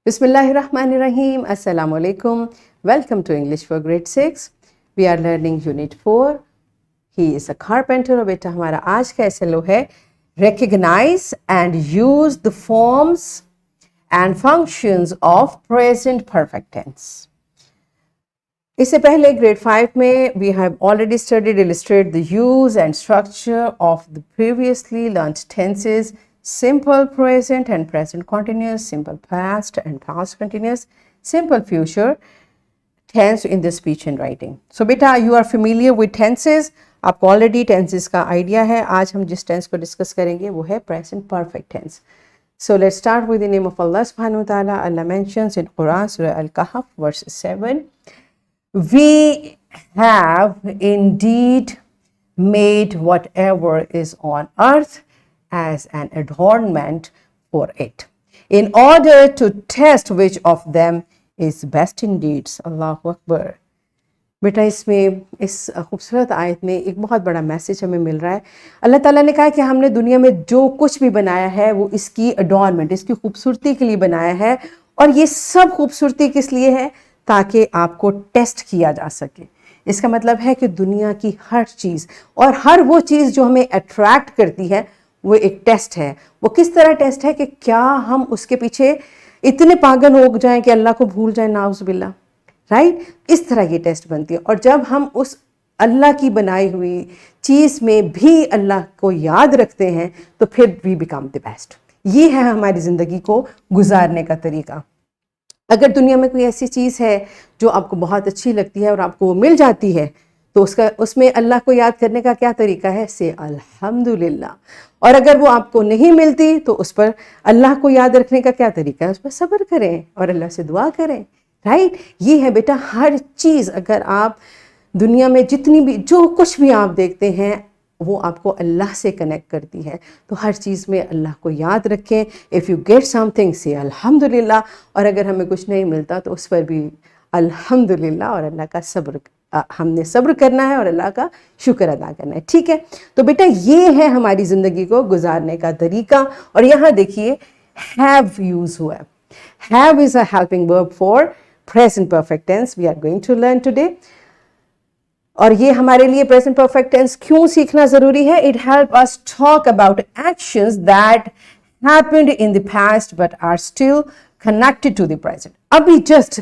Bismillahirrahmanirrahim. Assalamu alaikum. Welcome to English for grade 6. We are learning unit 4. He is a carpenter. और बेटा हमारा आज का SLO है recognize and use the forms and functions of present perfect tense. इससे पहले grade 5 में we have already studied illustrate the use and structure of the previously learnt tenses, simple present and present continuous, simple past and past continuous, simple future tense in the speech and writing. So beta you are familiar with tenses. आपको already tenses का idea है. आज हम जिस tense को discuss करेंगे वो है present perfect tense. So let's start with the name of Allah subhanahu wa ta'ala. Allah mentions in Quran Surah Al-Kahf verse 7. We have indeed made whatever is on earth as an adornment for it, in order to test which of them is best in deeds. Allahu Akbar. बेटा इसमें इस खूबसूरत आयत में एक बहुत बड़ा message हमें मिल रहा है. अल्लाह ताला ने कहा कि हमने दुनिया में जो कुछ भी बनाया है वो इसकी अडॉर्नमेंट, इसकी खूबसूरती के लिए बनाया है. और ये सब खूबसूरती किस लिए है? ताकि आपको टेस्ट किया जा सके. इसका मतलब है कि दुनिया की हर चीज़ और हर वो चीज़ जो हमें अट्रैक्ट करती है वो एक टेस्ट है. वो किस तरह टेस्ट है कि क्या हम उसके पीछे इतने पागल हो जाएं कि अल्लाह को भूल जाएं, नाउज़ुबिल्लाह. राइट, इस तरह की टेस्ट बनती है. और जब हम उस अल्लाह की बनाई हुई चीज़ में भी अल्लाह को याद रखते हैं तो फिर वी बिकम द बेस्ट. ये है हमारी ज़िंदगी को गुजारने का तरीका. अगर दुनिया में कोई ऐसी चीज़ है जो आपको बहुत अच्छी लगती है और आपको वो मिल जाती है तो उसमें अल्लाह को याद करने का क्या तरीका है? से अल्हम्दुलिल्लाह. और अगर वो आपको नहीं मिलती तो उस पर अल्लाह को याद रखने का क्या तरीका है? उस पर सब्र करें और अल्लाह से दुआ करें. राइट, ये है बेटा हर चीज़. अगर आप दुनिया में जितनी भी जो कुछ भी आप देखते हैं वो आपको अल्लाह से कनेक्ट करती है. तो हर चीज़ में अल्लाह को याद रखें. इफ़ यू गेट समथिंग से अल्हम्दुलिल्लाह. और अगर हमें कुछ नहीं मिलता तो उस पर भी अल्हम्दुलिल्लाह और अल्लाह का सब्र, हमने सब्र करना है और अल्लाह का शुक्र अदा करना है. ठीक है, तो बेटा ये है हमारी ज़िंदगी को गुजारने का तरीका. और यहाँ देखिए हैव यूज़ हुआ है. Have is a helping verb for present perfect tense we are going to learn today. और ये हमारे लिए present perfect tense क्यों सीखना ज़रूरी है? It help us talk about actions that happened in the past but are still connected to the present. अभी just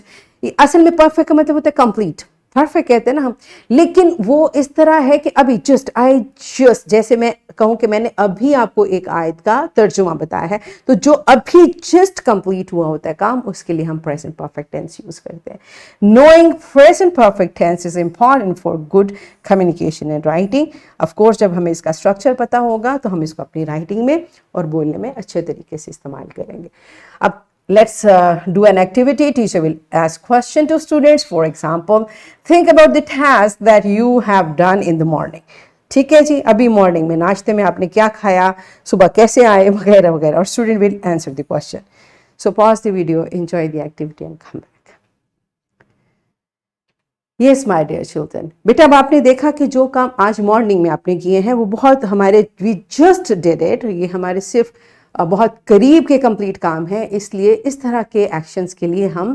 असल में perfect का मतलब होता है complete. परफेक्ट कहते हैं ना हम, लेकिन वो इस तरह है कि अभी जस्ट जैसे मैं कहूँ कि मैंने अभी आपको एक आयत का तर्जुमा बताया है तो जो अभी जस्ट कंप्लीट हुआ होता है काम उसके लिए हम प्रेजेंट परफेक्ट टेंस यूज करते हैं. Knowing present perfect tense is important for good communication and writing. Of course जब हमें इसका स्ट्रक्चर पता होगा तो हम इसको अपनी राइटिंग में और बोलने में अच्छे तरीके से इस्तेमाल करेंगे. अब let's do an activity. Teacher will ask question to students. For example, think about the task that you have done in the morning. ठीक है जी, अभी मॉर्निंग में नाश्ते में आपने क्या खाया, सुबह कैसे आए, वगैरह वगैरह. और student will answer the question. So pause the video, enjoy the activity and come back. Yes my dear children, बेटा अब आपने देखा कि जो काम आज मॉर्निंग में आपने किए हैं वो बहुत हमारे वी जस्ट डिड इट, ये हमारे सिर्फ बहुत करीब के कंप्लीट काम है. इसलिए इस तरह के एक्शंस के लिए हम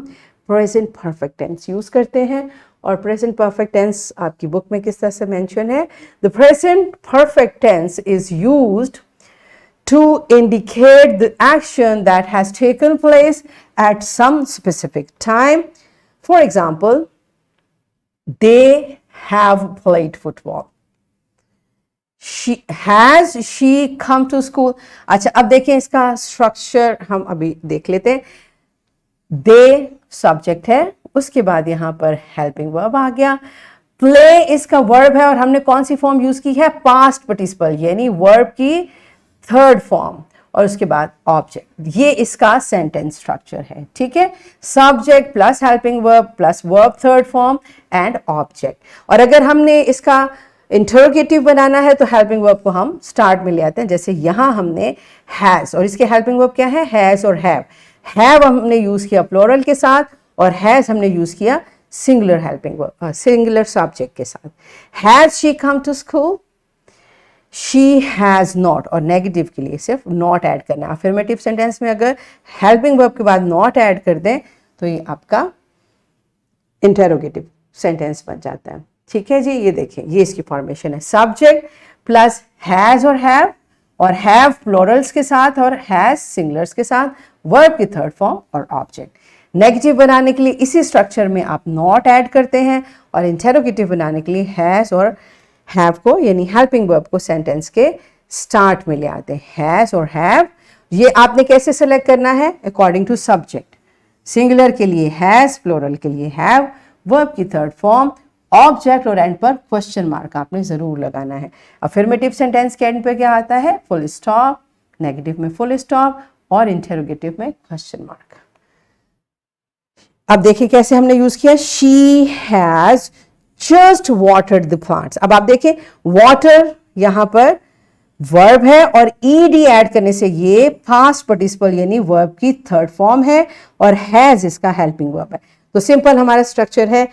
प्रेजेंट परफेक्ट टेंस यूज़ करते हैं. और प्रेजेंट परफेक्ट टेंस आपकी बुक में किस तरह से मेंशन है? The present perfect tense is used to indicate the action that has taken place at some specific time. For example, they have played football. Has she come to school? अच्छा, अब देखिए इसका structure हम अभी देख लेते हैं. दे सब्जेक्ट है, उसके बाद यहाँ पर हेल्पिंग वर्ब आ गया. प्ले इसका वर्ब है और हमने कौन सी फॉर्म यूज की है? पास्ट पार्टिसिपल, यानी वर्ब की थर्ड फॉर्म. और उसके बाद ऑब्जेक्ट. ये इसका सेंटेंस स्ट्रक्चर है. ठीक है, subject plus helping verb plus verb third form and object. और अगर हमने इसका इंटरोगेटिव बनाना है तो हेल्पिंग वर्ब को हम स्टार्ट में ले आते हैं. जैसे यहाँ हमने हैज़ और इसके हेल्पिंग वर्ब क्या है? हैज़ और हैव. हैव हमने यूज़ किया प्लोरल के साथ और हैज़ हमने यूज़ किया singular helping verb, singular subject के साथ. Has she come to school? She has not, और नेगेटिव के लिए सिर्फ नॉट ऐड करना है। अफर्मेटिव सेंटेंस में अगर हेल्पिंग वर्ब के बाद नॉट ऐड कर दें तो ये आपका इंटेरोगेटिव सेंटेंस बन जाता है। ठीक है जी, ये देखें, ये इसकी फॉर्मेशन है। सब्जेक्ट प्लस हैज़ और हैव प्लोरल्स के साथ और हैज़ सिंगुलर्स के साथ, वर्ब की थर्ड फॉर्म और ऑब्जेक्ट। नेगेटिव बनाने के लिए इसी स्ट्रक्चर में आप नॉट ऐड करते हैं और इंटेरोगेटिव बनाने के लिए हैज़ और हैव को यानी हेल्पिंग वर्ब को सेंटेंस के स्टार्ट में ले आते हैं। हैज़ और हैव, ये आपने कैसे सेलेक्ट करना है? According to subject. सिंगुलर के लिए हैज़, प्लूरल के लिए हैव, वर्ब की थर्ड फॉर्म, ऑब्जेक्ट और एंड पर क्वेश्चन मार्क आपने जरूर लगाना है। अफर्मेटिव सेंटेंस के एंड पे क्या आता है? फुल स्टॉप, नेगेटिव में फुल स्टॉप और इंटेरोगेटिव में क्वेश्चन मार्क। अब देखिए कैसे हमने यूज किया। She has just watered the plants. अब आप देखिए वाटर यहां पर वर्ब है और ईडी ऐड करने से ये पास्ट पार्टिसिपल यानी वर्ब की थर्ड फॉर्म है और हैज इसका हेल्पिंग वर्ब है। तो सिंपल हमारा स्ट्रक्चर है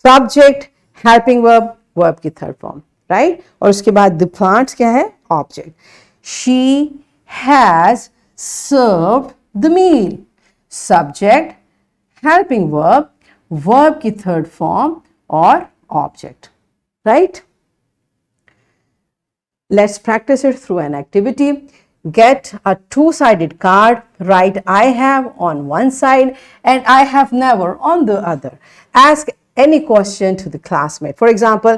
सब्जेक्ट, हेल्पिंग वर्ब, वर्ब की थर्ड फॉर्म, राइट। और उसके बाद द प्लांट्स क्या है? Object. She has served the meal, subject, helping verb, verb की थर्ड फॉर्म और object, right. Let's practice it through an activity. Get a two-sided card. Write I have on one side and I have never on the other. Ask any question to the classmate. For example,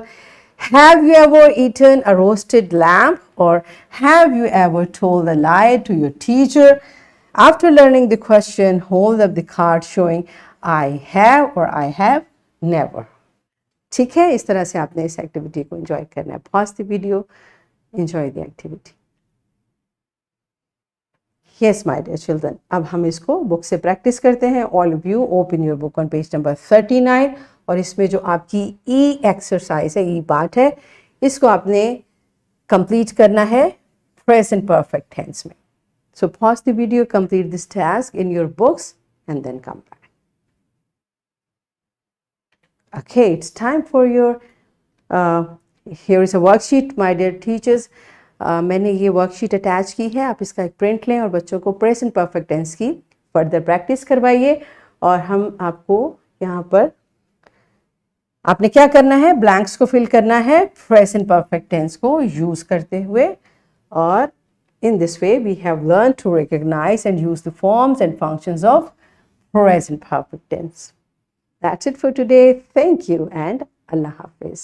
have you ever eaten a roasted lamb? Or have you ever told a lie to your teacher? After learning the question, hold up the card showing I have or I have never. ठीक है, इस तरह से आपने इस activity को enjoy करना है। Pause the video, enjoy the activity. Yes, my dear children, अब हम इसको बुक से प्रैक्टिस करते हैं। All of you open your book on page number 39 और इसमें जो आपकी ई एक्सरसाइज है, ई पार्ट है, इसको आपने कंप्लीट करना है प्रेजेंट परफेक्ट टेंस में। So pause the video, complete this task in your books and then come back. Okay, it's time for your here is a worksheet, my dear teachers. मैंने ये worksheet attach की है, आप इसका एक print लें और बच्चों को प्रेजेंट परफेक्ट टेंस की फर्दर प्रैक्टिस करवाइए। और हम आपको यहाँ पर आपने क्या करना है? ब्लैंक्स को फिल करना है प्रेजेंट परफेक्ट टेंस को यूज करते हुए। और in this way we have learned to recognize and use the forms and functions of present perfect tense. That's it for today. Thank you and Allah Hafiz.